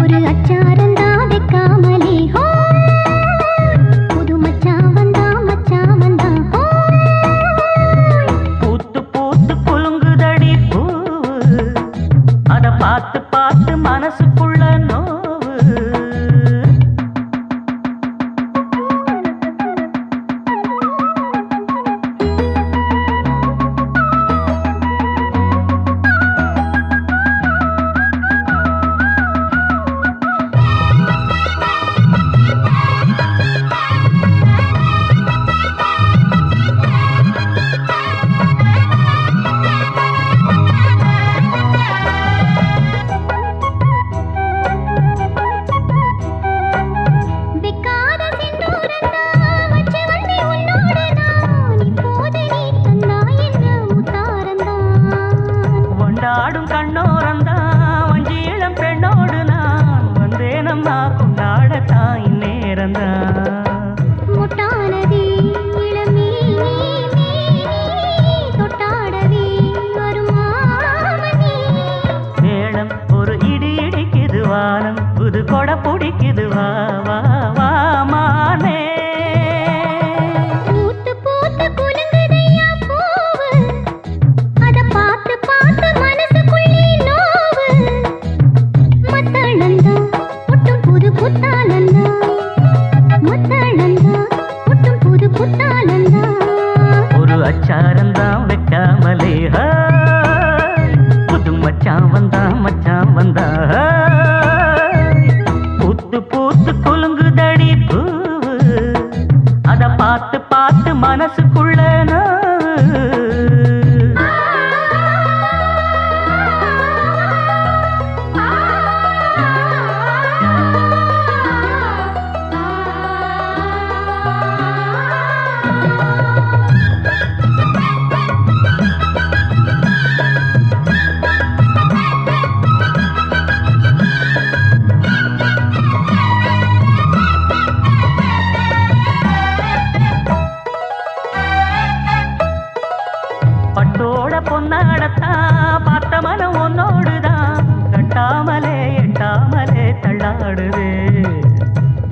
ஒரு அச்சாரந்தா வைக்காமலே ஹோ புது மச்சான் வந்தா ஹோ பூத்து பூத்து குலுங்குதடி பூவு அத பார்த்து பார்த்து மனசுக்குள்ள நோவு கொண்டாடும் கண்ணோரந்தான் வஞ்சி இளம் பெண்ணோடு நான் வந்தேனம்மா கொண்டாடத்தான் இந்நேரந்தான் முட்டானதே இளமே தொட்டாடவே வருமாமணி மேளம் ஒரு இடி இடிக்குது வானம் புது கொடை பிடிக்குது வா வா வா மானே பூத்து பூத்து குலுங்குதையா பூவு அத பார்த்து பார்த்து மனசுக்குள்ளே நோவு மத்தளந்தா ஒட்டும் புது குத்தாலந்தா மத்தளந்தா ஒட்டும் புது குத்தாலந்தா ஒரு அச்சாரந்தான் வைக்காமலே புது மச்சான் வந்தா பூத்து பூத்து குலுங்குதடி பூவு அத பார்த்து பார்த்து மனசுக்குள்ள பட்டோட பொன்னாடத்தான் பார்த்த மனம் உன்னோடுதான் கட்டாமலே எட்டாமலே தள்ளாடுது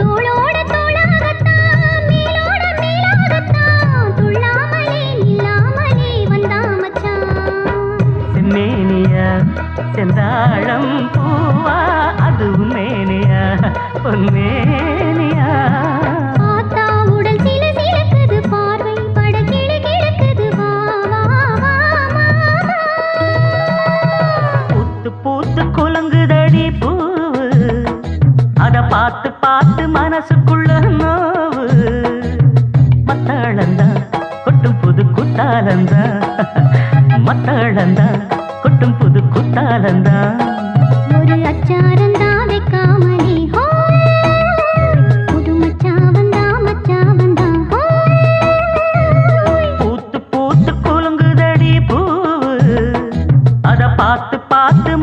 தோளோட தோளாகத்தான் மேலோட மேலாகத்தான் துள்ளாமலே நில்லாமலே வந்தா மச்சான் செம்மேனியா செந்தாழம் பூவா அதுவும் மேனியா பொன்மேனியா ஆத்தா உடல் சில சிலக்குது பார்வை பட கிளு கிழக்குது வா வா வா மாமா பூத்து பூத்து குலுங்குதடி பூவு அத பார்த்து பார்த்து மனசுக்குள்ள நோவு மத்தாளந்தா கொட்டும் புது குத்தாலந்தா மத்தாளந்தா கொட்டும் புது குத்தாலந்தா ஒரு அச்சாரந்தா வைக்காமலே ஹோ புது மச்சான் வந்தா ஹோ பூத்து பூத்து குலுங்குதடி பூவு அத பார்த்து பார்த்து